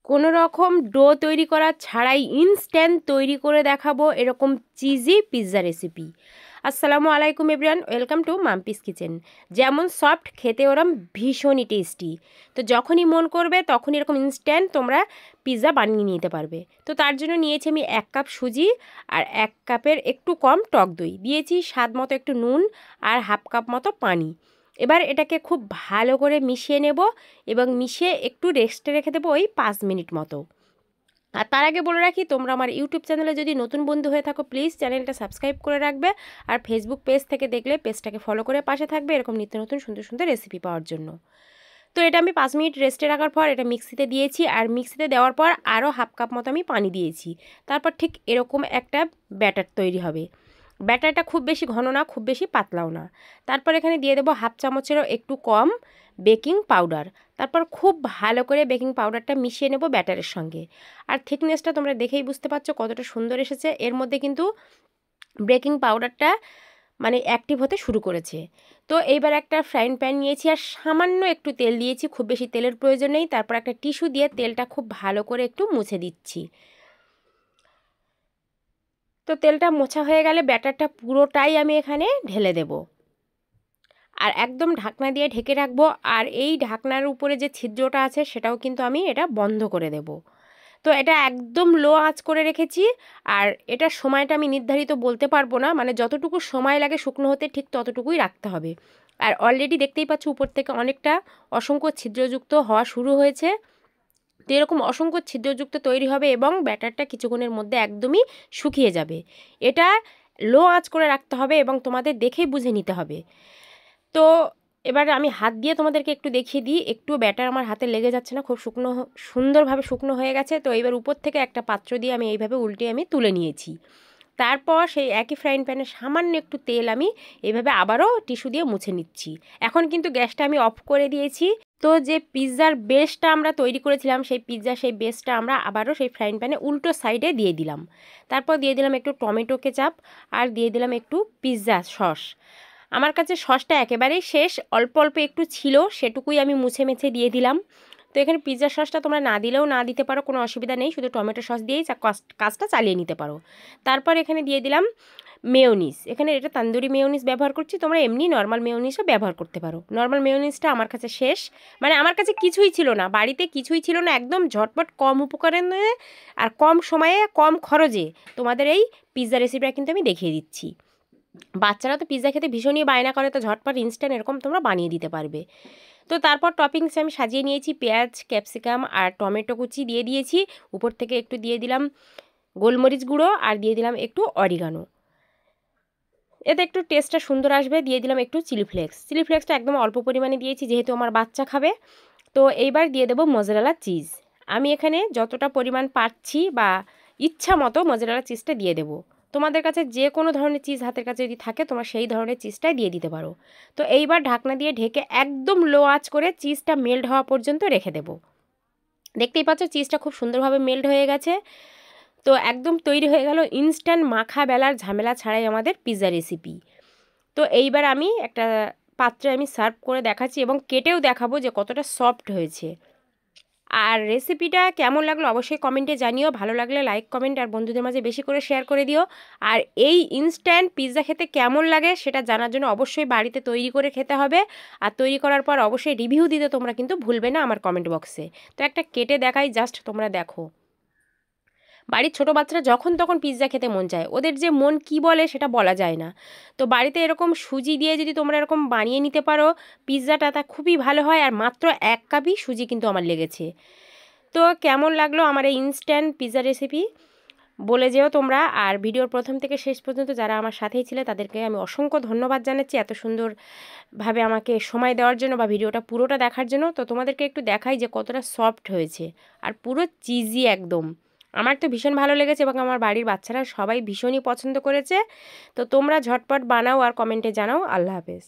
কোনো রকম ডো তৈরি করা ছাড়াই ইনস্ট্যান্ট তৈরি করে দেখাবো এরকম চিজি পিৎজা রেসিপি। আসসালামু আলাইকুম everyone, welcome to Mampi's kitchen. যেমন সফট, খেতে ওরম ভীষণই টেস্টি। তো যখনই মন করবে তখনই এরকম ইনস্ট্যান্ট তোমরা পিৎজা বানিয়ে নিতে পারবে। তো তার জন্য নিয়েছি আমি 1 কাপ সুজি আর 1 কাপের একটু কম টক দই, দিয়েছি স্বাদ মতো একটু নুন আর 1/2 কাপ মতো পানি। এবার এটাকে খুব ভালো করে মিশিয়ে নেব এবং মিশিয়ে একটু রেস্টে রেখে দেবো ওই 5 মিনিট মতো। আর তার আগে বলে রাখি, তোমরা আমার ইউটিউব চ্যানেলে যদি নতুন বন্ধু হয়ে থাকো প্লিজ চ্যানেলটা সাবস্ক্রাইব করে রাখবে, আর ফেসবুক পেজ থেকে দেখলে পেজটাকে ফলো করে পাশে থাকবে এরকম নিত্য নতুন সুন্দর সুন্দর রেসিপি পাওয়ার জন্য। তো এটা আমি 5 মিনিট রেস্টে রাখার পর এটা মিক্সিতে দিয়েছি, আর মিক্সিতে দেওয়ার পর আরও 1/2 কাপ মতো আমি পানি দিয়েছি। তারপর ঠিক এরকম একটা ব্যাটার তৈরি হবে। ব্যাটারটা খুব বেশি ঘন না, খুব বেশি পাতলাও না। তারপর এখানে দিয়ে দেবো 1/2 চামচেরও একটু কম বেকিং পাউডার। তারপর খুব ভালো করে বেকিং পাউডারটা মিশিয়ে নেব ব্যাটারের সঙ্গে। আর থিকনেসটা তোমরা দেখেই বুঝতে পারছো কতটা সুন্দর এসেছে। এর মধ্যে কিন্তু বেকিং পাউডারটা মানে অ্যাক্টিভ হতে শুরু করেছে। তো এইবার একটা ফ্রাইং প্যান নিয়েছি আর সামান্য একটু তেল দিয়েছি, খুব বেশি তেলের প্রয়োজন নেই। তারপর একটা টিস্যু দিয়ে তেলটা খুব ভালো করে একটু মুছে দিচ্ছি। তো তেলটা মোছা হয়ে গেলে ব্যাটারটা পুরোটাই আমি এখানে ঢেলে দেব, আর একদম ঢাকনা দিয়ে ঢেকে রাখবো। আর এই ঢাকনার উপরে যে ছিদ্রটা আছে সেটাও কিন্তু আমি এটা বন্ধ করে দেব। তো এটা একদম লো আঁচ করে রেখেছি। আর এটার সময়টা আমি নির্ধারিত বলতে পারবো না, মানে যতটুকু সময় লাগে শুকনো হতে ঠিক ততটুকুই রাখতে হবে। আর অলরেডি দেখতেই পাচ্ছ উপর থেকে অনেকটা অসংখ্য ছিদ্রযুক্ত হওয়া শুরু হয়েছে। তো এরকম অসংখ্য ছিদ্রযুক্ত তৈরি হবে এবং ব্যাটারটা কিছুক্ষণের মধ্যে একদমই শুকিয়ে যাবে। এটা লো আঁচ করে রাখতে হবে এবং তোমাদের দেখেই বুঝে নিতে হবে। তো এবার আমি হাত দিয়ে তোমাদেরকে একটু দেখিয়ে দিই, একটু ব্যাটার আমার হাতে লেগে যাচ্ছে না, খুব শুকনো সুন্দরভাবে শুকনো হয়ে গেছে। তো এবার উপর থেকে একটা পাত্র দিয়ে আমি এইভাবে উল্টে আমি তুলে নিয়েছি। তারপর সেই একই ফ্রাইং প্যানে সামান্য একটু তেল আমি এইভাবে আবারও টিস্যু দিয়ে মুছে নিচ্ছি। এখন কিন্তু গ্যাসটা আমি অফ করে দিয়েছি। তো যে পিৎজার বেসটা আমরা তৈরি করেছিলাম সেই বেসটা আমরা আবারও সেই ফ্রাইং প্যানে উল্টো সাইডে দিয়ে দিলাম। তারপর দিয়ে দিলাম একটু টমেটো কেচাপ আর দিয়ে দিলাম একটু পিৎজা সস। আমার কাছে সসটা একেবারেই শেষ, অল্প অল্প একটু ছিল, সেটুকুই আমি মুছে মেছে দিয়ে দিলাম। তো এখানে পিৎজা সসটা তোমরা না দিলেও না দিতে পারো, কোনো অসুবিধা নেই, শুধু টমেটো সস দিয়েই কাজটা চালিয়ে নিতে পারো। তারপর এখানে দিয়ে দিলাম মেয়োনিজ। এখানে এটা তান্দুরি মেয়োনিজ ব্যবহার করছি, তোমরা এমনি নর্মাল মেয়োনিজও ব্যবহার করতে পারো। নর্মাল মেয়োনিজটা আমার কাছে শেষ, মানে আমার কাছে কিছুই ছিল না, বাড়িতে কিছুই ছিল না, একদম ঝটপট কম উপকরণে আর কম সময়ে কম খরচে তোমাদের এই পিৎজা রেসিপিটা কিন্তু আমি দেখিয়ে দিচ্ছি। বাচ্চারা তো পিৎজা খেতে ভীষণই বায়না করে, তো ঝটপট ইনস্ট্যান্ট এরকম তোমরা বানিয়ে দিতে পারবে। তো তারপর টপিংস আমি সাজিয়ে নিয়েছি, পেঁয়াজ, ক্যাপসিকাম আর টমেটো কুচি দিয়ে দিয়েছি। উপর থেকে একটু দিয়ে দিলাম গোলমরিচ গুঁড়ো আর দিয়ে দিলাম একটু অরিগানো, এতে একটু টেস্টটা সুন্দর আসবে। দিয়ে দিলাম একটু চিলি ফ্লেক্স। চিলি ফ্লেক্সটা একদম অল্প পরিমাণে দিয়েছি যেহেতু আমার বাচ্চা খাবে। তো এইবার দিয়ে দেবো মোজারেলা চিজ। আমি এখানে যতটা পরিমাণ পাচ্ছি বা ইচ্ছা মতো মোজারেলা চিজটা দিয়ে দেবো। তোমাদের কাছে যে কোনো ধরনের চিজ হাতের কাছে যদি থাকে তোমরা সেই ধরনের চিজটাই দিয়ে দিতে পারো। তো এইবার ঢাকনা দিয়ে ঢেকে একদম লো আঁচ করে চিজটা মেল্ট হওয়া পর্যন্ত রেখে দেবো। দেখতেই পাচ্ছ চিজটা খুব সুন্দরভাবে মেল্ট হয়ে গেছে। তো একদম তৈরি হয়ে গেল ইনস্ট্যান্ট মাখা বেলার ঝামেলা ছাড়াই আমাদের পিৎজা রেসিপি। তো এইবার আমি একটা পাত্রে আমি সার্ভ করে দেখাচ্ছি এবং কেটেও দেখাবো যে কতটা সফট হয়েছে। আর রেসিপিটা কেমন লাগলো অবশ্যই কমেন্টে জানিও, ভালো লাগলে লাইক কমেন্ট আর বন্ধুদের মাঝে বেশি করে শেয়ার করে দিও। আর এই ইনস্ট্যান্ট পিৎজা খেতে কেমন লাগে সেটা জানার জন্য অবশ্যই বাড়িতে তৈরি করে খেতে হবে। আর তৈরি করার পর অবশ্যই রিভিউ দিতে তোমরা কিন্তু ভুলবে না আমার কমেন্ট বক্সে। তো একটা কেটে দেখাই, জাস্ট তোমরা দেখো। বাড়ির ছোটো বাচ্চারা যখন তখন পিৎজা খেতে মন চায়, ওদের যে মন কি বলে সেটা বলা যায় না। তো বাড়িতে এরকম সুজি দিয়ে যদি তোমরা এরকম বানিয়ে নিতে পারো পিৎজাটা, তা খুবই ভালো হয়। আর মাত্র 1 কাপই সুজি কিন্তু আমার লেগেছে। তো কেমন লাগলো আমার এই ইনস্ট্যান্ট পিৎজা রেসিপি বলে যেও তোমরা। আর ভিডিওর প্রথম থেকে শেষ পর্যন্ত যারা আমার সাথেই ছিলে তাদেরকে আমি অসংখ্য ধন্যবাদ জানাচ্ছি এত সুন্দরভাবে আমাকে সময় দেওয়ার জন্য বা ভিডিওটা পুরোটা দেখার জন্য। তো তোমাদেরকে একটু দেখাই যে কতটা সফট হয়েছে আর পুরো চিজি একদম। আমার তো ভীষণ ভালো লেগেছে এবং আমার বাড়ির বাচ্চারা সবাই ভীষণই পছন্দ করেছে। তো তোমরা ঝটপট বানাও আর কমেন্টে জানাও। আল্লাহ হাফেজ।